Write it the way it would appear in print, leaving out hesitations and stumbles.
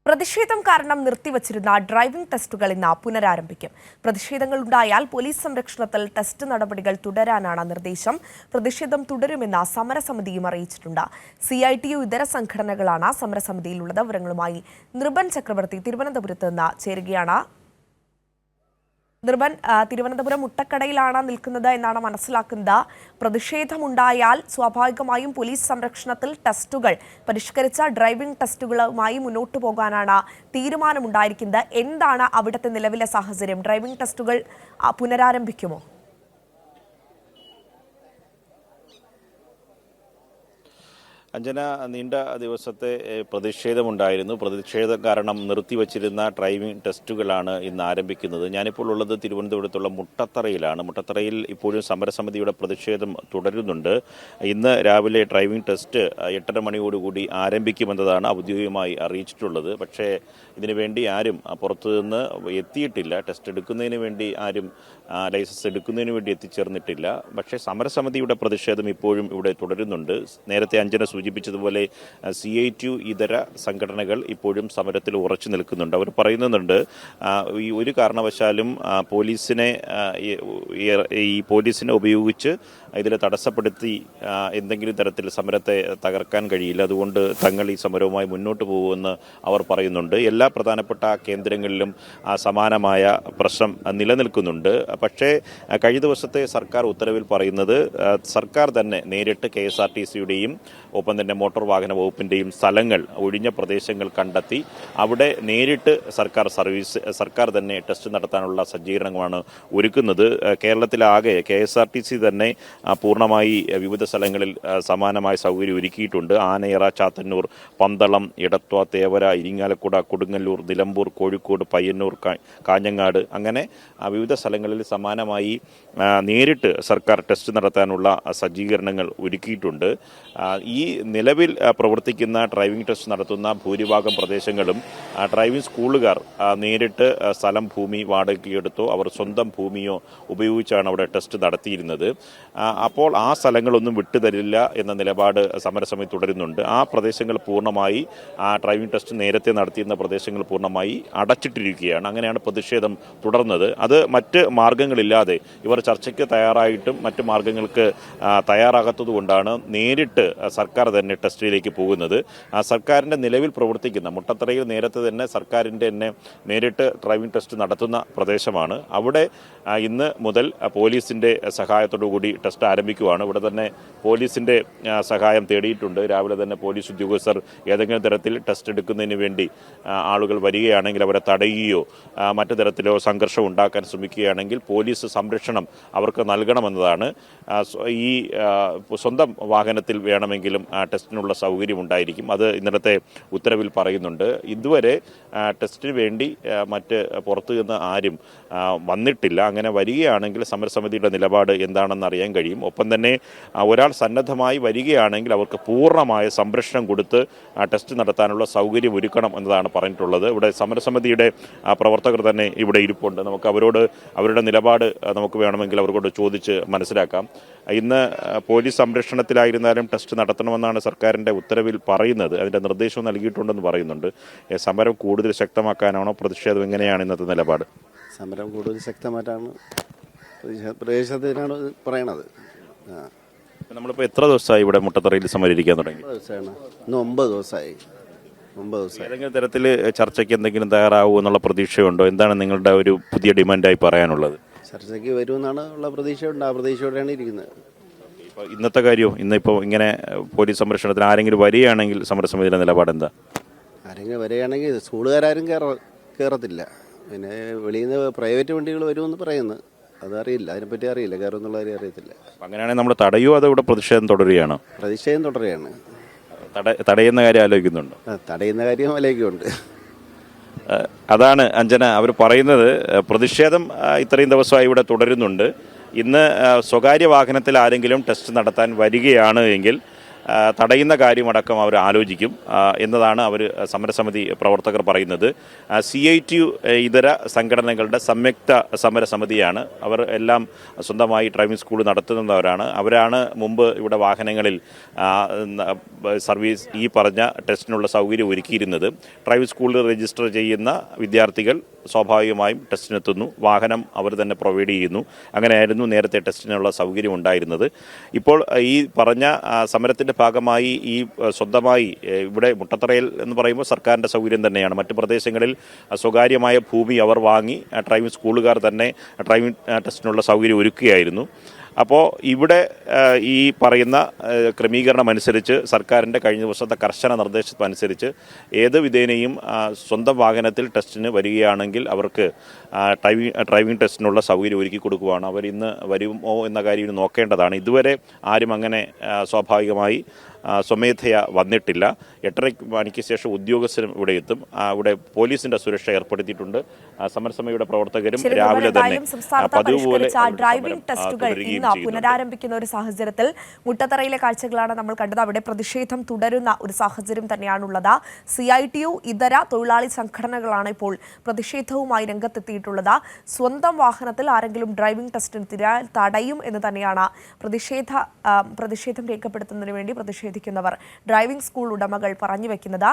പ്രതിഷേധം കാരണം നിർത്തിവച്ചിരുന്ന ഡ്രൈവിംഗ് ടെസ്റ്റുകൾ ഇന്ന് പുനരാരംഭിക്കും. പ്രതിഷേധങ്ങൾ ഉണ്ടായാൽ പോലീസ് സംരക്ഷണത്തിൽ ടെസ്റ്റ് നടപടികൾ തുടരാനാണ് നിർദ്ദേശം. പ്രതിഷേധം തുടരുമെന്ന് സമരസമിതിയും അറിയിച്ചിട്ടുണ്ട്. CITU ഇതര സംഘടനകളാണ് സമരസമിതിയിലുള്ളത്. വിവരങ്ങളുമായി നിർബൻ ചക്രവർത്തി തിരുവനന്തപുരത്ത് നിന്ന് ചേരുകയാണ്. നിർബൻ, തിരുവനന്തപുരം മുട്ടക്കടയിലാണ് നിൽക്കുന്നത് എന്നാണ് മനസ്സിലാക്കുന്നത്. പ്രതിഷേധമുണ്ടായാൽ സ്വാഭാവികമായും പോലീസ് സംരക്ഷണത്തിൽ ടെസ്റ്റുകൾ പരിഷ്കരിച്ച ഡ്രൈവിംഗ് ടെസ്റ്റുകളുമായി മുന്നോട്ടു പോകാനാണ് തീരുമാനമുണ്ടായിരിക്കുന്നത്. എന്താണ് അവിടുത്തെ നിലവിലെ സാഹചര്യം? ഡ്രൈവിംഗ് ടെസ്റ്റുകൾ പുനരാരംഭിക്കുമോ? അഞ്ജന, നീണ്ട ദിവസത്തെ പ്രതിഷേധമുണ്ടായിരുന്നു. പ്രതിഷേധം കാരണം നിർത്തിവച്ചിരുന്ന ഡ്രൈവിംഗ് ടെസ്റ്റുകളാണ് ഇന്ന് ആരംഭിക്കുന്നത്. ഞാനിപ്പോൾ ഉള്ളത് തിരുവനന്തപുരത്തുള്ള മുട്ടത്തറയിലാണ്. മുട്ടത്തറയിൽ ഇപ്പോഴും സമരസമിതിയുടെ പ്രതിഷേധം തുടരുന്നുണ്ട്. ഇന്ന് രാവിലെ ഡ്രൈവിംഗ് ടെസ്റ്റ് 8:30 മണിയോടുകൂടി ആരംഭിക്കുമെന്നതാണ് ഔദ്യോഗികമായി അറിയിച്ചിട്ടുള്ളത്. പക്ഷേ ഇതിനുവേണ്ടി ആരും പുറത്തുനിന്ന് എത്തിയിട്ടില്ല. ടെസ്റ്റ് എടുക്കുന്നതിന് വേണ്ടി ആരും ലൈസൻസ് എടുക്കുന്നതിന് വേണ്ടി എത്തിച്ചേർന്നിട്ടില്ല. പക്ഷേ സമരസമിതിയുടെ പ്രതിഷേധം ഇപ്പോഴും ഇവിടെ തുടരുന്നുണ്ട്. നേരത്തെ അഞ്ജന സൂചിപ്പിച്ചതുപോലെ CITU ഇതര സംഘടനകൾ ഇപ്പോഴും സമരത്തിൽ ഉറച്ചു നിൽക്കുന്നുണ്ട്. അവർ പറയുന്നുണ്ട് ഈ ഒരു കാരണവശാലും പോലീസിനെ ഉപയോഗിച്ച് ഇതിൽ തടസ്സപ്പെടുത്തി എന്തെങ്കിലും തരത്തിൽ സമരത്തെ തകർക്കാൻ കഴിയില്ല. അതുകൊണ്ട് തങ്ങൾ ഈ സമരവുമായി മുന്നോട്ട് പോകുമെന്ന് അവർ പറയുന്നുണ്ട്. എല്ലാ പ്രധാനപ്പെട്ട കേന്ദ്രങ്ങളിലും സമാനമായ പ്രശ്നം നിലനിൽക്കുന്നുണ്ട്. പക്ഷേ കഴിഞ്ഞ ദിവസത്തെ സർക്കാർ ഉത്തരവിൽ പറയുന്നത് സർക്കാർ തന്നെ നേരിട്ട് KSRTCയുടെയും ഒപ്പം തന്നെ മോട്ടോർ വാഹന വകുപ്പിൻ്റെയും സ്ഥലങ്ങൾ, ഒഴിഞ്ഞ പ്രദേശങ്ങൾ കണ്ടെത്തി അവിടെ നേരിട്ട് സർക്കാർ തന്നെ ടെസ്റ്റ് നടത്താനുള്ള സജ്ജീകരണമാണ് ഒരുക്കുന്നത്. കേരളത്തിലാകെ KSRTC തന്നെ പൂർണ്ണമായി വിവിധ സ്ഥലങ്ങളിൽ സമാനമായ സൗകര്യം ഒരുക്കിയിട്ടുണ്ട്. ആനയറ, ചാത്തന്നൂർ, പന്തളം, ഇടത്വ, തേവര, ഇരിങ്ങാലക്കുട, കൊടുങ്ങല്ലൂർ, നിലമ്പൂർ, കോഴിക്കോട്, പയ്യന്നൂർ, കാഞ്ഞങ്ങാട് അങ്ങനെ വിവിധ സ്ഥലങ്ങളിൽ സമാനമായി നേരിട്ട് സർക്കാർ ടെസ്റ്റ് നടത്താനുള്ള സജ്ജീകരണങ്ങൾ ഒരുക്കിയിട്ടുണ്ട്. ഈ നിലവിൽ പ്രവർത്തിക്കുന്ന ഡ്രൈവിംഗ് ടെസ്റ്റ് നടത്തുന്ന ഭൂരിഭാഗം പ്രദേശങ്ങളും ഡ്രൈവിംഗ് സ്കൂളുകാർ നേരിട്ട് സ്ഥലം, ഭൂമി വാടകയ്ക്കെടുത്തോ അവർ സ്വന്തം ഭൂമിയോ ഉപയോഗിച്ചാണ് അവിടെ ടെസ്റ്റ് നടത്തിയിരുന്നത്. അപ്പോൾ ആ സ്ഥലങ്ങളൊന്നും വിട്ടുതരില്ല എന്ന നിലപാട് സമരസമിതി തുടരുന്നുണ്ട്. ആ പ്രദേശങ്ങൾ പൂർണ്ണമായി ഡ്രൈവിംഗ് ടെസ്റ്റ് നേരത്തെ നടത്തിയിരുന്ന പ്രദേശങ്ങൾ പൂർണ്ണമായി അടച്ചിട്ടിരിക്കുകയാണ്. അങ്ങനെയാണ് പ്രതിഷേധം തുടർന്നത്. അത് മറ്റ് മാർഗങ്ങളില്ലാതെ ഇവർ ചർച്ചയ്ക്ക് തയ്യാറായിട്ടും മറ്റ് മാർഗങ്ങൾക്ക് തയ്യാറാകാത്തതുകൊണ്ടാണ് നേരിട്ട് സർക്കാർ തന്നെ ടെസ്റ്റിലേക്ക് പോകുന്നത്. സർക്കാരിൻ്റെ നിലവിൽ പ്രവർത്തിക്കുന്ന മുട്ടത്തറയിൽ നേരത്തെ തന്നെ സർക്കാരിൻ്റെ തന്നെ നേരിട്ട് ഡ്രൈവിംഗ് ടെസ്റ്റ് നടത്തുന്ന പ്രദേശമാണ്. അവിടെ ഇന്ന് മുതൽ പോലീസിൻ്റെ സഹായത്തോടുകൂടി ടെസ്റ്റ് ആരംഭിക്കുകയാണ്. ഇവിടെ തന്നെ പോലീസിൻ്റെ സഹായം തേടിയിട്ടുണ്ട്. രാവിലെ തന്നെ പോലീസ് ഉദ്യോഗസ്ഥർ ഏതെങ്കിലും തരത്തിൽ ടെസ്റ്റ് എടുക്കുന്നതിന് വേണ്ടി ആളുകൾ വരികയാണെങ്കിൽ അവരെ തടയുകയോ മറ്റു തരത്തിലോ സംഘർഷം ഉണ്ടാക്കാൻ ശ്രമിക്കുകയാണെങ്കിൽ പോലീസ് സംരക്ഷണം അവർക്ക് നൽകണമെന്നതാണ്. ഈ സ്വന്തം വാഹനത്തിൽ വേണമെങ്കിലും ടെസ്റ്റിനുള്ള സൗകര്യം ഉണ്ടായിരിക്കും. അത് ഇന്നലത്തെ ഉത്തരവിൽ പറയുന്നുണ്ട്. ഇതുവരെ ടെസ്റ്റിന് വേണ്ടി മറ്റ് പുറത്തു നിന്ന് ആരും വന്നിട്ടില്ല. അങ്ങനെ വരികയാണെങ്കിൽ സമരസമിതിയുടെ നിലപാട് എന്താണെന്ന് അറിയാൻ കഴിയും. ഒപ്പം തന്നെ ഒരാൾ സന്നദ്ധമായി വരികയാണെങ്കിൽ അവർക്ക് പൂർണ്ണമായ സംരക്ഷണം കൊടുത്ത് ടെസ്റ്റ് നടത്താനുള്ള സൗകര്യം ഒരുക്കണം എന്നതാണ് പറഞ്ഞിട്ടുള്ളത്. ഇവിടെ സമരസമിതിയുടെ പ്രവർത്തകർ തന്നെ ഇവിടെ ഇരിപ്പുണ്ട്. നമുക്ക് അവരുടെ നിലപാട് നമുക്ക് വേണമെങ്കിൽ അവരോട് ചോദിച്ച് മനസ്സിലാക്കാം. ഇന്ന് പോലീസ് സംരക്ഷണത്തിലായിരുന്നാലും ടെസ്റ്റ് നടത്തണമെന്നാണ് സർക്കാരിൻ്റെ ഉത്തരവിൽ പറയുന്നത്. അതിൻ്റെ നിർദ്ദേശവും നൽകിയിട്ടുണ്ടെന്ന് പറയുന്നുണ്ട്. സമരം കൂടുതൽ ശക്തമാക്കാനാണോ പ്രതിഷേധം? എങ്ങനെയാണ് ഇന്നത്തെ നിലപാട്? സമരം കൂടുതൽ ശക്തമായിട്ടാണ് പ്രദേശത്തിനാണ് പറയണത്. നമ്മളിപ്പോൾ എത്ര ദിവസമായി ഇവിടെ മുട്ടത്തറയിൽ സമരം തുടങ്ങി? 9 ദിവസമായി. ഏതെങ്കിലും തരത്തിൽ ചർച്ചയ്ക്ക് എന്തെങ്കിലും തയ്യാറാവുമോ എന്നുള്ള പ്രതീക്ഷയുണ്ടോ? എന്താണ് നിങ്ങളുടെ ഒരു പുതിയ ഡിമാൻഡായി പറയാനുള്ളത്? ചർച്ചയ്ക്ക് വരുമെന്നാണ് ഉള്ള പ്രതീക്ഷയുണ്ട്. ആ പ്രതീക്ഷയോടെയാണ് ഇരിക്കുന്നത്. ഇന്നത്തെ കാര്യമോ? ഇന്നിപ്പോൾ ഇങ്ങനെ പോലീസ് സംരക്ഷണത്തിന് ആരെങ്കിലും വരികയാണെങ്കിൽ സമരസമിതിയുടെ നിലപാട് എന്താ? ആരെങ്കിലും വരികയാണെങ്കിൽ സ്കൂളുകാരും കയറത്തില്ല. പിന്നെ വെളിയിൽ നിന്ന് പ്രൈവറ്റ് വണ്ടികൾ വരുമെന്ന് പറയുന്നു. അതറിയില്ല, അതിനെപ്പറ്റി അറിയില്ല. കയറുമെന്നുള്ള കാര്യം അറിയത്തില്ല. അങ്ങനെയാണെങ്കിൽ നമ്മൾ തടയുമോ അതോ ഇവിടെ പ്രതിഷേധം തുടരുകയാണോ? പ്രതിഷേധം തുടരുകയാണ്. തടയുന്ന കാര്യം ആലോചിക്കുന്നുണ്ടോ? തടയുന്ന കാര്യം ആലോചിക്കുന്നുണ്ട്. അതാണ് അഞ്ജന അവർ പറയുന്നത്. പ്രതിഷേധം ഇത്രയും ദിവസമായി ഇവിടെ തുടരുന്നുണ്ട്. ഇന്ന് സ്വകാര്യ വാഹനത്തിൽ ആരെങ്കിലും ടെസ്റ്റ് നടത്താൻ വരികയാണ് എങ്കിൽ തടയുന്ന കാര്യമടക്കം അവർ ആലോചിക്കും എന്നതാണ് അവർ സമരസമിതി പ്രവർത്തകർ പറയുന്നത്. CITU ഇതര സംഘടനകളുടെ സംയുക്ത സമരസമിതിയാണ്. അവർ എല്ലാം സ്വന്തമായി ഡ്രൈവിംഗ് സ്കൂൾ നടത്തുന്നവരാണ്. അവരാണ് മുമ്പ് ഇവിടെ വാഹനങ്ങളിൽ സർവീസ് ഈ പറഞ്ഞ ടെസ്റ്റിനുള്ള സൗകര്യം ഒരുക്കിയിരുന്നത്. ഡ്രൈവിംഗ് സ്കൂളിൽ രജിസ്റ്റർ ചെയ്യുന്ന വിദ്യാർത്ഥികൾ സ്വാഭാവികമായും ടെസ്റ്റിനെത്തുന്നു, വാഹനം അവർ തന്നെ പ്രൊവൈഡ് ചെയ്യുന്നു. അങ്ങനെയായിരുന്നു നേരത്തെ ടെസ്റ്റിനുള്ള സൗകര്യം ഉണ്ടായിരുന്നത്. ഇപ്പോൾ ഈ പറഞ്ഞ സമരത്തിൻ്റെ ഭാഗമായി ഈ സ്വന്തമായി ഇവിടെ മുട്ടത്തറയിൽ എന്ന് പറയുമ്പോൾ സർക്കാരിൻ്റെ സൗകര്യം തന്നെയാണ്. മറ്റ് പ്രദേശങ്ങളിൽ സ്വകാര്യമായ ഭൂമി അവർ വാങ്ങി ഡ്രൈവിംഗ് സ്കൂളുകാർ തന്നെ ഡ്രൈവിംഗ് ടെസ്റ്റിനുള്ള സൗകര്യം ഒരുക്കുകയായിരുന്നു. അപ്പോൾ ഇവിടെ ഈ പറയുന്ന ക്രമീകരണം അനുസരിച്ച് സർക്കാരിൻ്റെ കഴിഞ്ഞ ദിവസത്തെ കർശന നിർദ്ദേശം അനുസരിച്ച് ഏത് വിധേനയും സ്വന്തം വാഹനത്തിൽ ടെസ്റ്റിന് വരികയാണെങ്കിൽ അവർക്ക് ഡ്രൈവിംഗ് ടെസ്റ്റിനുള്ള സൗകര്യം ഒരുക്കി കൊടുക്കുകയാണ്. അവർ ഇന്ന് വരുമോ എന്ന കാര്യം നോക്കേണ്ടതാണ്. ഇതുവരെ ആരും അങ്ങനെ സ്വാഭാവികമായി സ്വമേധയാ വന്നിട്ടില്ല. 8:30 മണിക്ക് ശേഷം ഉദ്യോഗസ്ഥരും ഇവിടെ എത്തും. ഇവിടെ പോലീസിന്റെ സുരക്ഷ ഏർപ്പെടുത്തിയിട്ടുണ്ട്. സമരസമിതിയുടെ പ്രവർത്തകരും രാവിലെ തന്നെ പതിവുപോലെ ഡ്രൈവിംഗ് ടെസ്റ്റുകൾ ഇന്ന് പുനരാരംഭിക്കുന്ന ഒരു സാഹചര്യത്തിൽ മുട്ടത്തറയിലെ കാഴ്ചകളാണ് നമ്മൾ കണ്ടത്. അവിടെ പ്രതിഷേധം തുടരുന്ന ഒരു സാഹചര്യം തന്നെയാണുള്ളത്. CITU ഇതര തൊഴിലാളി സംഘടനകളാണ് ഇപ്പോൾ പ്രതിഷേധവുമായി രംഗത്തെത്തിയിട്ടുള്ളത്. സ്വന്തം വാഹനത്തിൽ ആരെങ്കിലും ഡ്രൈവിംഗ് ടെസ്റ്റിന് തിരിയാൽ തടയും എന്ന് തന്നെയാണ് പ്രതിഷേധം രേഖപ്പെടുത്തുന്നതിന് വേണ്ടി പ്രതിഷേധിക്കുന്നവർ ഡ്രൈവിംഗ് സ്കൂൾ ഉടമകൾ പറഞ്ഞു വെക്കുന്നത്.